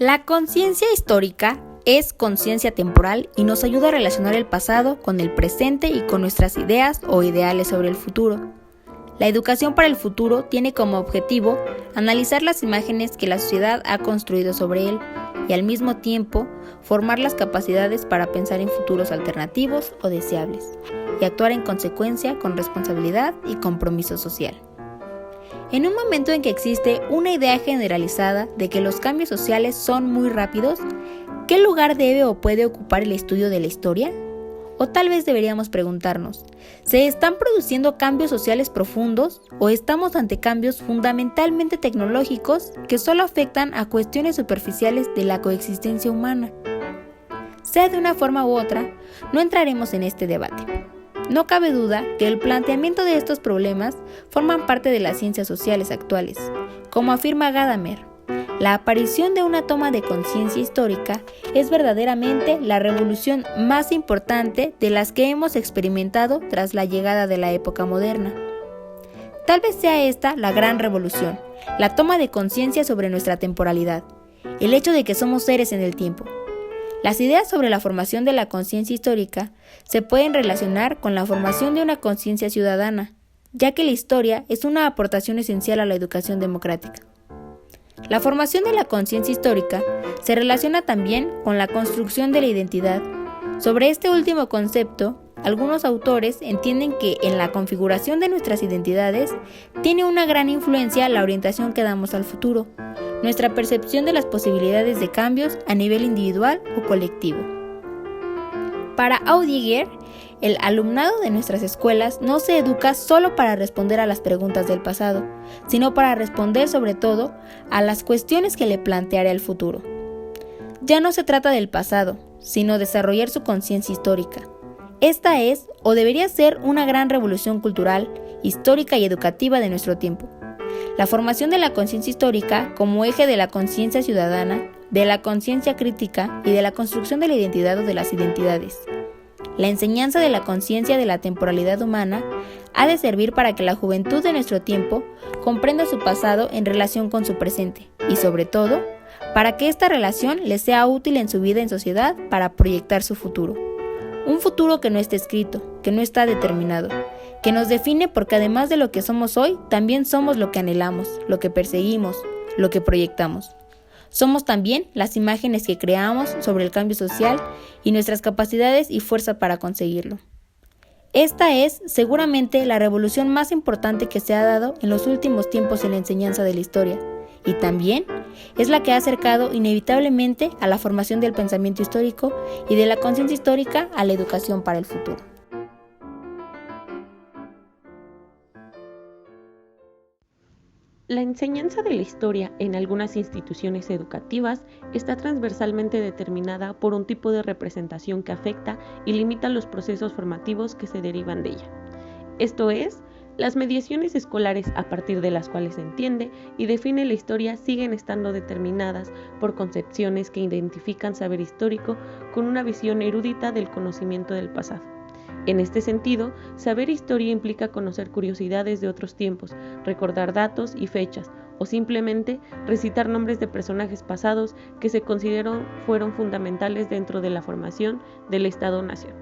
La conciencia histórica es conciencia temporal y nos ayuda a relacionar el pasado con el presente y con nuestras ideas o ideales sobre el futuro. La educación para el futuro tiene como objetivo analizar las imágenes que la sociedad ha construido sobre él y al mismo tiempo formar las capacidades para pensar en futuros alternativos o deseables y actuar en consecuencia con responsabilidad y compromiso social. En un momento en que existe una idea generalizada de que los cambios sociales son muy rápidos, ¿qué lugar debe o puede ocupar el estudio de la historia? O tal vez deberíamos preguntarnos, ¿se están produciendo cambios sociales profundos o estamos ante cambios fundamentalmente tecnológicos que solo afectan a cuestiones superficiales de la coexistencia humana? Sea de una forma u otra, no entraremos en este debate. No cabe duda que el planteamiento de estos problemas forman parte de las ciencias sociales actuales. Como afirma Gadamer, la aparición de una toma de conciencia histórica es verdaderamente la revolución más importante de las que hemos experimentado tras la llegada de la época moderna. Tal vez sea esta la gran revolución, la toma de conciencia sobre nuestra temporalidad, el hecho de que somos seres en el tiempo. Las ideas sobre la formación de la conciencia histórica se pueden relacionar con la formación de una conciencia ciudadana, ya que la historia es una aportación esencial a la educación democrática. La formación de la conciencia histórica se relaciona también con la construcción de la identidad. Sobre este último concepto, algunos autores entienden que en la configuración de nuestras identidades tiene una gran influencia la orientación que damos al futuro, nuestra percepción de las posibilidades de cambios a nivel individual o colectivo. Para Audiguer, el alumnado de nuestras escuelas no se educa solo para responder a las preguntas del pasado, sino para responder sobre todo a las cuestiones que le planteará el futuro. Ya no se trata del pasado, sino desarrollar su conciencia histórica. Esta es, o debería ser, una gran revolución cultural, histórica y educativa de nuestro tiempo. La formación de la conciencia histórica como eje de la conciencia ciudadana, de la conciencia crítica y de la construcción de la identidad o de las identidades. La enseñanza de la conciencia de la temporalidad humana ha de servir para que la juventud de nuestro tiempo comprenda su pasado en relación con su presente y, sobre todo, para que esta relación le sea útil en su vida en sociedad para proyectar su futuro. Un futuro que no está escrito, que no está determinado, que nos define porque además de lo que somos hoy, también somos lo que anhelamos, lo que perseguimos, lo que proyectamos. Somos también las imágenes que creamos sobre el cambio social y nuestras capacidades y fuerza para conseguirlo. Esta es, seguramente, la revolución más importante que se ha dado en los últimos tiempos en la enseñanza de la historia, y también es la que ha acercado inevitablemente a la formación del pensamiento histórico y de la conciencia histórica a la educación para el futuro. La enseñanza de la historia en algunas instituciones educativas está transversalmente determinada por un tipo de representación que afecta y limita los procesos formativos que se derivan de ella. Esto es, las mediaciones escolares a partir de las cuales se entiende y define la historia siguen estando determinadas por concepciones que identifican saber histórico con una visión erudita del conocimiento del pasado. En este sentido, saber historia implica conocer curiosidades de otros tiempos, recordar datos y fechas, o simplemente recitar nombres de personajes pasados que se consideran fueron fundamentales dentro de la formación del Estado-Nación.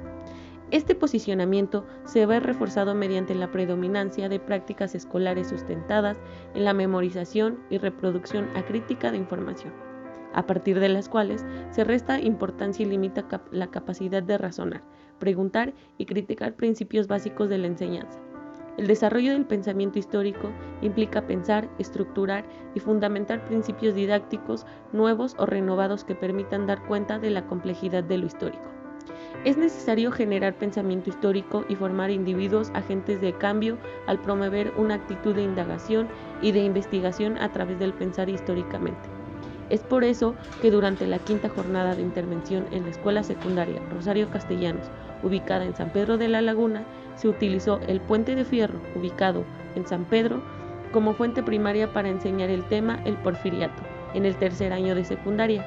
Este posicionamiento se ve reforzado mediante la predominancia de prácticas escolares sustentadas en la memorización y reproducción acrítica de información, a partir de las cuales se resta importancia y limita la capacidad de razonar, preguntar y criticar principios básicos de la enseñanza. El desarrollo del pensamiento histórico implica pensar, estructurar y fundamentar principios didácticos nuevos o renovados que permitan dar cuenta de la complejidad de lo histórico. Es necesario generar pensamiento histórico y formar individuos agentes de cambio al promover una actitud de indagación y de investigación a través del pensar históricamente. Es por eso que durante la quinta jornada de intervención en la Escuela Secundaria Rosario Castellanos, ubicada en San Pedro de la Laguna, se utilizó el Puente de Fierro, ubicado en San Pedro, como fuente primaria para enseñar el tema el Porfiriato, en el tercer año de secundaria,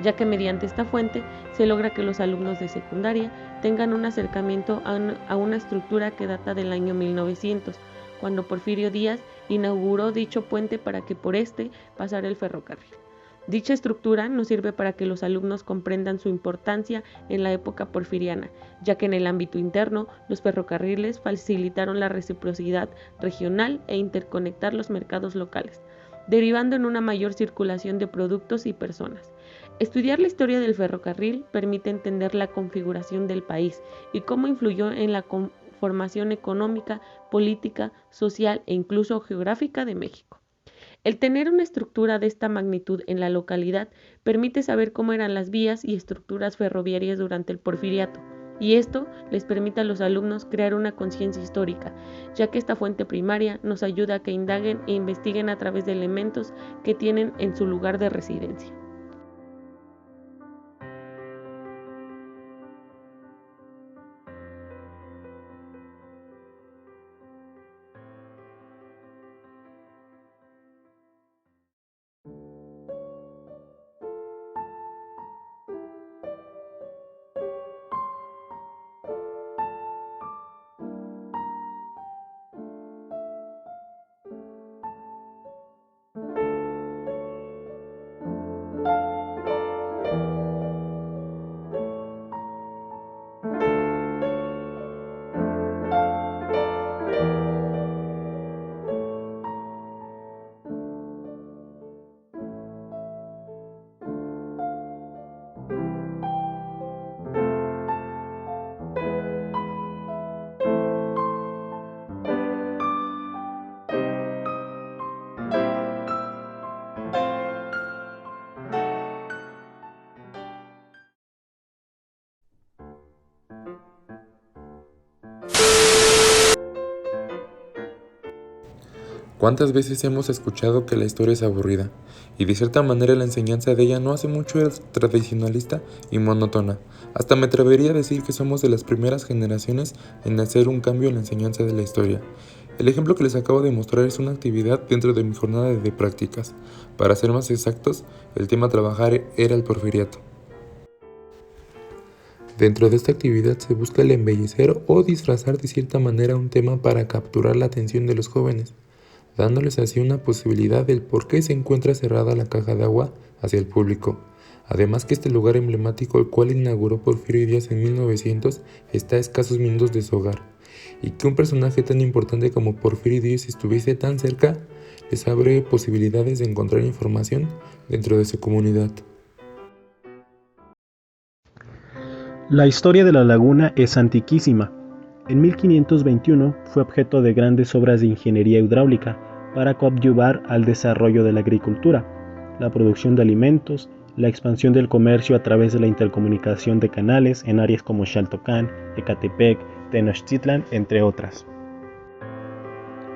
ya que mediante esta fuente se logra que los alumnos de secundaria tengan un acercamiento a una estructura que data del año 1900, cuando Porfirio Díaz inauguró dicho puente para que por este pasara el ferrocarril. Dicha estructura nos sirve para que los alumnos comprendan su importancia en la época porfiriana, ya que en el ámbito interno los ferrocarriles facilitaron la reciprocidad regional e interconectar los mercados locales, derivando en una mayor circulación de productos y personas. Estudiar la historia del ferrocarril permite entender la configuración del país y cómo influyó en la conformación económica, política, social e incluso geográfica de México. El tener una estructura de esta magnitud en la localidad permite saber cómo eran las vías y estructuras ferroviarias durante el Porfiriato, y esto les permite a los alumnos crear una conciencia histórica, ya que esta fuente primaria nos ayuda a que indaguen e investiguen a través de elementos que tienen en su lugar de residencia. ¿Cuántas veces hemos escuchado que la historia es aburrida? Y de cierta manera la enseñanza de ella no hace mucho es tradicionalista y monótona. Hasta me atrevería a decir que somos de las primeras generaciones en hacer un cambio en la enseñanza de la historia. El ejemplo que les acabo de mostrar es una actividad dentro de mi jornada de prácticas. Para ser más exactos, el tema a trabajar era el Porfiriato. Dentro de esta actividad se busca el embellecer o disfrazar de cierta manera un tema para capturar la atención de los jóvenes, dándoles así una posibilidad del por qué se encuentra cerrada la caja de agua hacia el público. Además que este lugar emblemático, el cual inauguró Porfirio Díaz en 1900, está a escasos minutos de su hogar, y que un personaje tan importante como Porfirio Díaz estuviese tan cerca, les abre posibilidades de encontrar información dentro de su comunidad. La historia de la laguna es antiquísima. En 1521 fue objeto de grandes obras de ingeniería hidráulica para coadyuvar al desarrollo de la agricultura, la producción de alimentos, la expansión del comercio a través de la intercomunicación de canales en áreas como Xaltocán, Ecatepec, Tenochtitlan, entre otras.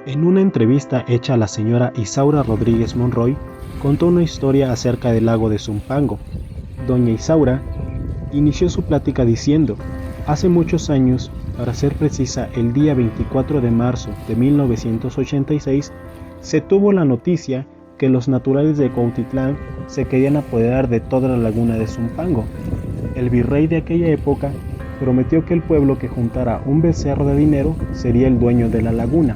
En una entrevista hecha a la señora Isaura Rodríguez Monroy, contó una historia acerca del lago de Zumpango. Doña Isaura inició su plática diciendo: hace muchos años para ser precisa el día 24 de marzo de 1986, se tuvo la noticia que los naturales de Cuautitlán se querían apoderar de toda la laguna de Zumpango. El virrey de aquella época prometió que el pueblo que juntara un becerro de dinero sería el dueño de la laguna.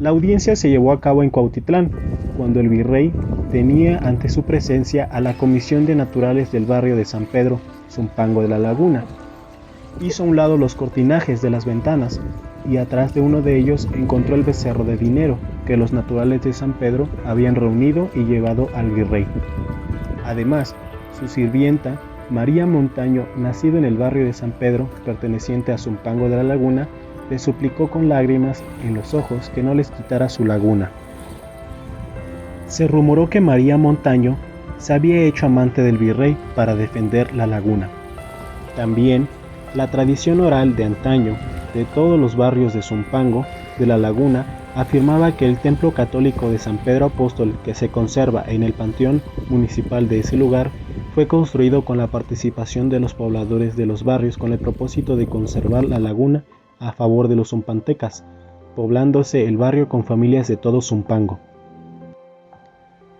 La audiencia se llevó a cabo en Cuautitlán, cuando el virrey tenía ante su presencia a la Comisión de Naturales del barrio de San Pedro, Zumpango de la Laguna. Hizo a un lado los cortinajes de las ventanas y atrás de uno de ellos encontró el becerro de dinero que los naturales de San Pedro habían reunido y llevado al virrey. Además, su sirvienta, María Montaño, nacido en el barrio de San Pedro, perteneciente a Zumpango de la Laguna, le suplicó con lágrimas en los ojos que no les quitara su laguna. Se rumoró que María Montaño se había hecho amante del virrey para defender la laguna. También, la tradición oral de antaño de todos los barrios de Zumpango de la Laguna afirmaba que el templo católico de San Pedro Apóstol, que se conserva en el panteón municipal de ese lugar, fue construido con la participación de los pobladores de los barrios con el propósito de conservar la laguna a favor de los zumpantecas, poblándose el barrio con familias de todo Zumpango.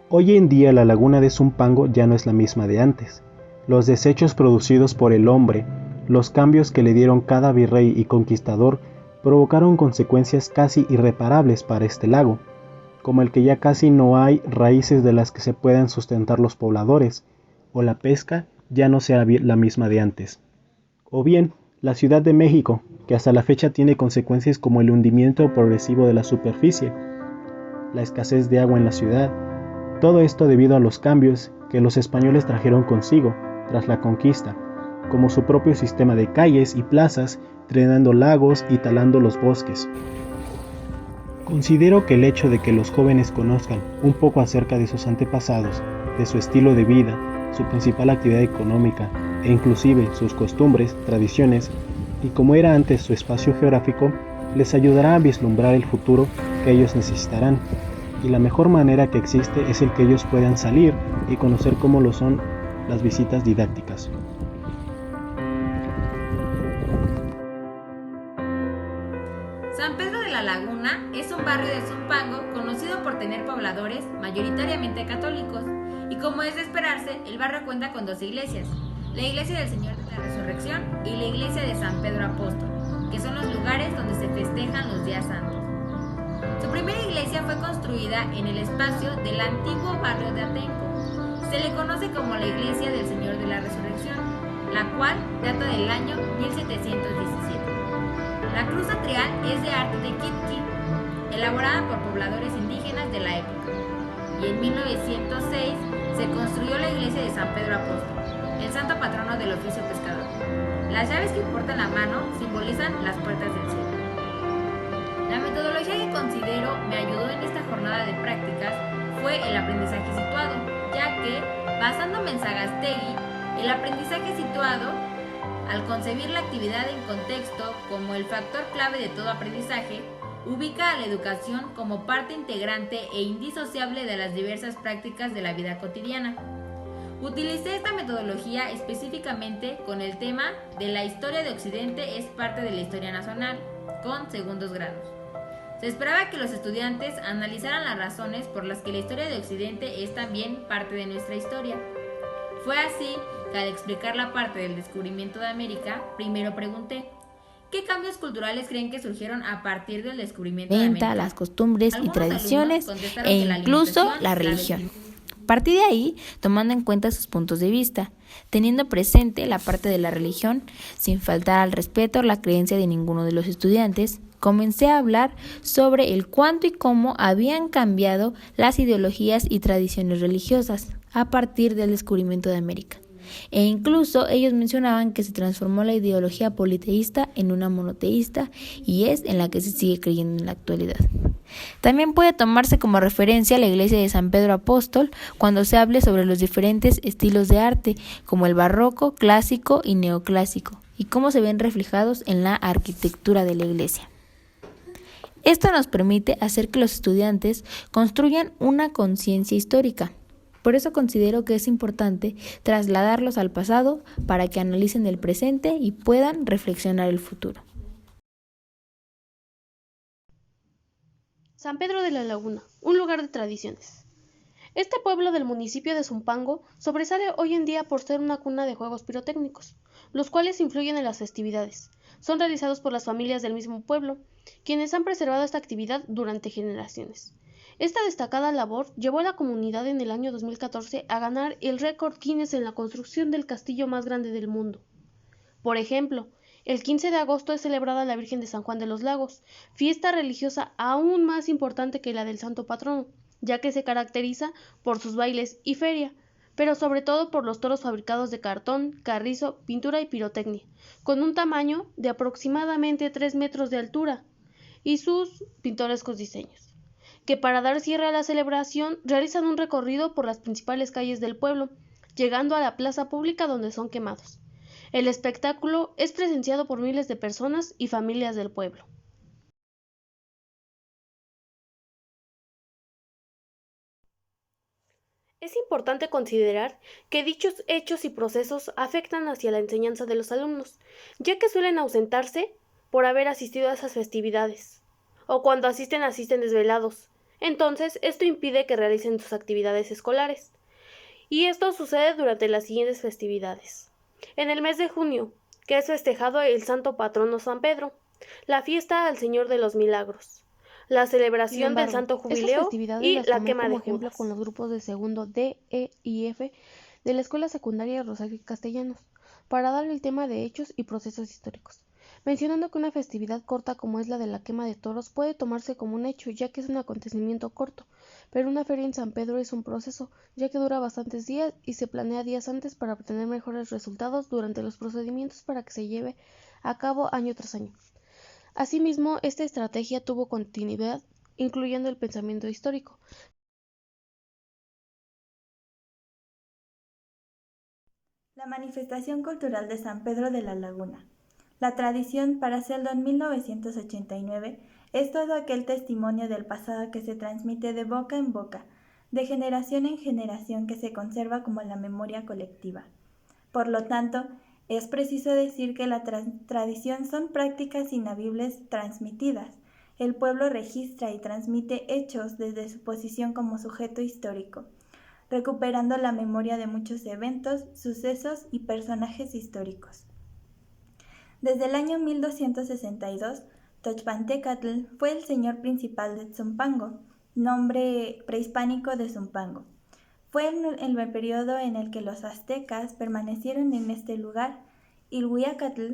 Hoy en día la laguna de Zumpango ya no es la misma de antes. Los desechos producidos por el hombre, los cambios que le dieron cada virrey y conquistador, provocaron consecuencias casi irreparables para este lago, como el que ya casi no hay raíces de las que se puedan sustentar los pobladores, o la pesca ya no sea la misma de antes. O bien, la Ciudad de México, que hasta la fecha tiene consecuencias como el hundimiento progresivo de la superficie, la escasez de agua en la ciudad, todo esto debido a los cambios que los españoles trajeron consigo tras la conquista, como su propio sistema de calles y plazas, drenando lagos y talando los bosques. Considero que el hecho de que los jóvenes conozcan un poco acerca de sus antepasados, de su estilo de vida, su principal actividad económica e inclusive sus costumbres, tradiciones y como era antes su espacio geográfico, les ayudará a vislumbrar el futuro que ellos necesitarán, y la mejor manera que existe es el que ellos puedan salir y conocer cómo lo son las visitas didácticas. San Pedro de la Laguna es un barrio de Zumpango conocido por tener pobladores mayoritariamente católicos, y como es de esperarse, el barrio cuenta con dos iglesias, la iglesia del Señor de la Resurrección y la iglesia de San Pedro Apóstol, que son los lugares donde se festejan los días santos. Su primera iglesia fue construida en el espacio del antiguo barrio de Atenco. Se le conoce como la iglesia del Señor de la Resurrección, la cual data del año 1717. La cruz atrial es de arte de Kitki, elaborada por pobladores indígenas de la época. Y en 1906 se construyó la iglesia de San Pedro Apóstol, el santo patrono del oficio pescador. Las llaves que porta en la mano simbolizan las puertas del cielo. La metodología que considero me ayudó en esta jornada de prácticas fue el aprendizaje situado, ya que, basándome en Sagastutegui, el aprendizaje situado, al concebir la actividad en contexto como el factor clave de todo aprendizaje, ubica a la educación como parte integrante e indisociable de las diversas prácticas de la vida cotidiana. Utilicé esta metodología específicamente con el tema de la historia de Occidente es parte de la historia nacional, con segundos grados. Se esperaba que los estudiantes analizaran las razones por las que la historia de Occidente es también parte de nuestra historia. Fue así que al explicar la parte del descubrimiento de América, primero pregunté, ¿qué cambios culturales creen que surgieron a partir del descubrimiento de América? Las costumbres y tradiciones e incluso la religión. Partí de ahí, tomando en cuenta sus puntos de vista, teniendo presente la parte de la religión, sin faltar al respeto a la creencia de ninguno de los estudiantes, comencé a hablar sobre el cuánto y cómo habían cambiado las ideologías y tradiciones religiosas a partir del descubrimiento de América. E incluso ellos mencionaban que se transformó la ideología politeísta en una monoteísta y es en la que se sigue creyendo en la actualidad. También puede tomarse como referencia la iglesia de San Pedro Apóstol cuando se hable sobre los diferentes estilos de arte, como el barroco, clásico y neoclásico, y cómo se ven reflejados en la arquitectura de la iglesia. Esto nos permite hacer que los estudiantes construyan una conciencia histórica, Por eso considero que es importante trasladarlos al pasado para que analicen el presente y puedan reflexionar el futuro. San Pedro de la Laguna, un lugar de tradiciones. Este pueblo del municipio de Zumpango sobresale hoy en día por ser una cuna de juegos pirotécnicos, los cuales influyen en las festividades. Son realizados por las familias del mismo pueblo, quienes han preservado esta actividad durante generaciones. Esta destacada labor llevó a la comunidad en el año 2014 a ganar el récord Guinness en la construcción del castillo más grande del mundo. Por ejemplo, el 15 de agosto es celebrada la Virgen de San Juan de los Lagos, fiesta religiosa aún más importante que la del santo patrono, ya que se caracteriza por sus bailes y feria, pero sobre todo por los toros fabricados de cartón, carrizo, pintura y pirotecnia, con un tamaño de aproximadamente 3 metros de altura, y sus pintorescos diseños, que para dar cierre a la celebración realizan un recorrido por las principales calles del pueblo, llegando a la plaza pública donde son quemados. El espectáculo es presenciado por miles de personas y familias del pueblo. Es importante considerar que dichos hechos y procesos afectan hacia la enseñanza de los alumnos, ya que suelen ausentarse por haber asistido a esas festividades, o cuando asisten desvelados. Entonces, esto impide que realicen sus actividades escolares. Y esto sucede durante las siguientes festividades. En el mes de junio, que es festejado el santo patrono San Pedro, la fiesta al Señor de los Milagros, la celebración del Santo Jubileo y la quema de Judas. Con los grupos de segundo D, E y F de la Escuela Secundaria Rosario Castellanos, para dar el tema de hechos y procesos históricos, mencionando que una festividad corta como es la de la quema de toros puede tomarse como un hecho, ya que es un acontecimiento corto, pero una feria en San Pedro es un proceso, ya que dura bastantes días y se planea días antes para obtener mejores resultados durante los procedimientos para que se lleve a cabo año tras año. Asimismo, esta estrategia tuvo continuidad, incluyendo el pensamiento histórico. La manifestación cultural de San Pedro de la Laguna. La tradición para hacerlo en 1989 es todo aquel testimonio del pasado que se transmite de boca en boca, de generación en generación, que se conserva como la memoria colectiva. Por lo tanto, es preciso decir que la tradición son prácticas inamovibles transmitidas. El pueblo registra y transmite hechos desde su posición como sujeto histórico, recuperando la memoria de muchos eventos, sucesos y personajes históricos. Desde el año 1262, Tochpantecatl fue el señor principal de Zumpango, nombre prehispánico de Zumpango. Fue en el periodo en el que los aztecas permanecieron en este lugar. Ilhuiacatl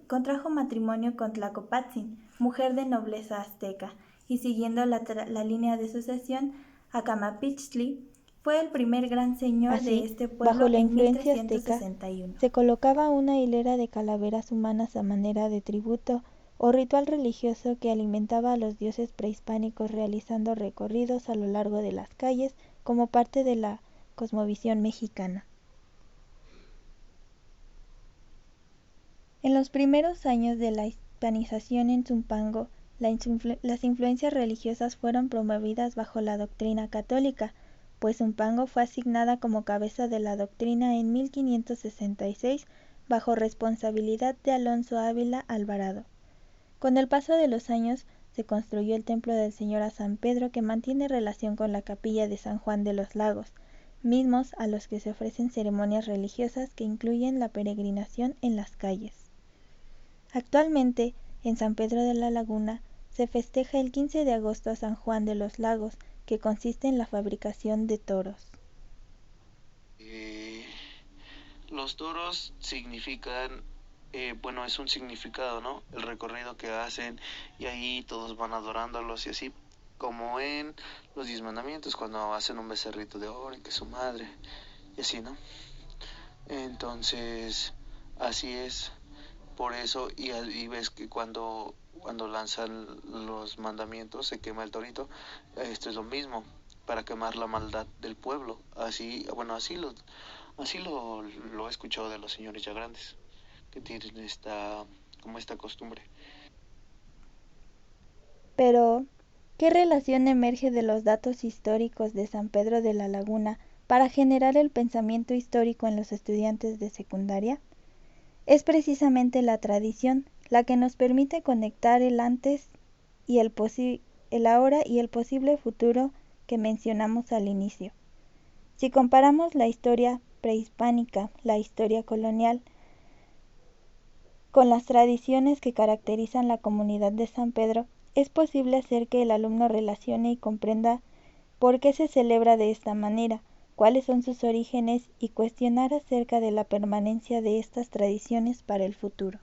contrajo matrimonio con Tlacopatzin, mujer de nobleza azteca, y siguiendo la línea de sucesión, Acamapichtli fue el primer gran señor de este pueblo. Bajo la influencia en 1361. Azteca, se colocaba una hilera de calaveras humanas a manera de tributo o ritual religioso que alimentaba a los dioses prehispánicos, realizando recorridos a lo largo de las calles como parte de la cosmovisión mexicana. En los primeros años de la hispanización en Zumpango, las influencias religiosas fueron promovidas bajo la doctrina católica, pues Zumpango fue asignada como cabeza de la doctrina en 1566 bajo responsabilidad de Alonso Ávila Alvarado. Con el paso de los años se construyó el templo del Señor a San Pedro, que mantiene relación con la capilla de San Juan de los Lagos, mismos a los que se ofrecen ceremonias religiosas que incluyen la peregrinación en las calles. Actualmente, en San Pedro de la Laguna, se festeja el 15 de agosto a San Juan de los Lagos, que consiste en la fabricación de toros. Los toros significan, es un significado, ¿no? El recorrido que hacen y ahí todos van adorándolos y así, como en los 10 mandamientos, cuando hacen un becerrito de oro y que su madre, y así, ¿no? Entonces, así es, por eso, y ves que cuando lanzan los mandamientos, se quema el torito. Esto es lo mismo, para quemar la maldad del pueblo. Así lo he escuchado de los señores ya grandes, que tienen esta costumbre. Pero, ¿qué relación emerge de los datos históricos de San Pedro de la Laguna para generar el pensamiento histórico en los estudiantes de secundaria? Es precisamente la tradición la que nos permite conectar el antes y el ahora y el posible futuro que mencionamos al inicio. Si comparamos la historia prehispánica, la historia colonial, con las tradiciones que caracterizan la comunidad de San Pedro, es posible hacer que el alumno relacione y comprenda por qué se celebra de esta manera, cuáles son sus orígenes y cuestionar acerca de la permanencia de estas tradiciones para el futuro.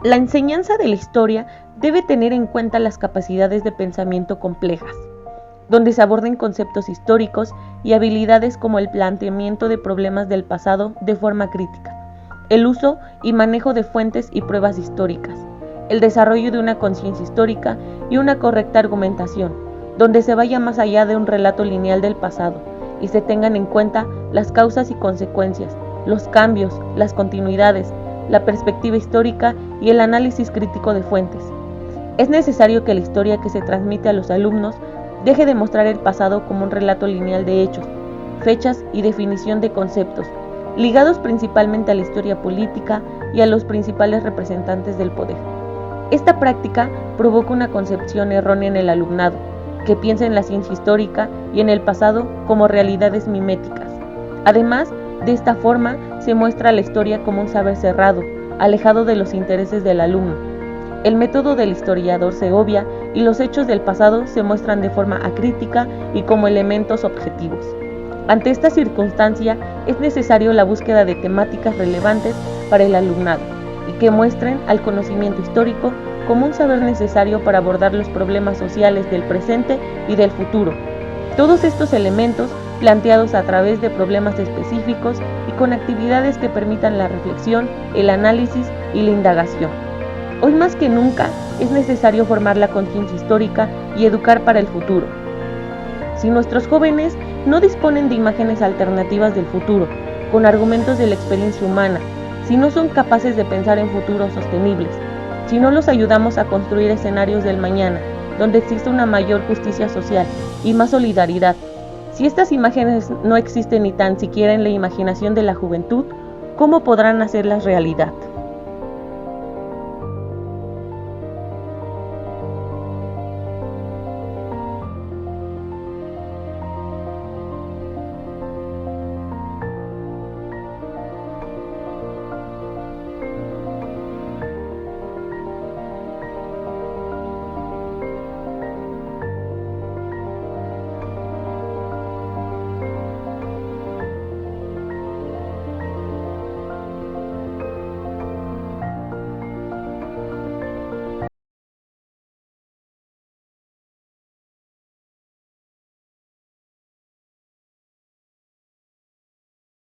La enseñanza de la historia debe tener en cuenta las capacidades de pensamiento complejas, donde se aborden conceptos históricos y habilidades como el planteamiento de problemas del pasado de forma crítica, el uso y manejo de fuentes y pruebas históricas, el desarrollo de una conciencia histórica y una correcta argumentación, donde se vaya más allá de un relato lineal del pasado y se tengan en cuenta las causas y consecuencias, los cambios, las continuidades, la perspectiva histórica y el análisis crítico de fuentes. Es necesario que la historia que se transmite a los alumnos deje de mostrar el pasado como un relato lineal de hechos, fechas y definición de conceptos, ligados principalmente a la historia política y a los principales representantes del poder. Esta práctica provoca una concepción errónea en el alumnado, que piensa en la ciencia histórica y en el pasado como realidades miméticas. Además, de esta forma se muestra la historia como un saber cerrado, alejado de los intereses del alumno. El método del historiador se obvia y los hechos del pasado se muestran de forma acrítica y como elementos objetivos. Ante esta circunstancia es necesario la búsqueda de temáticas relevantes para el alumnado y que muestren al conocimiento histórico como un saber necesario para abordar los problemas sociales del presente y del futuro. Todos estos elementos planteados a través de problemas específicos y con actividades que permitan la reflexión, el análisis y la indagación. Hoy más que nunca es necesario formar la conciencia histórica y educar para el futuro. Si nuestros jóvenes no disponen de imágenes alternativas del futuro, con argumentos de la experiencia humana, si no son capaces de pensar en futuros sostenibles, si no los ayudamos a construir escenarios del mañana, donde exista una mayor justicia social y más solidaridad, si estas imágenes no existen ni tan siquiera en la imaginación de la juventud, ¿cómo podrán hacerlas realidad?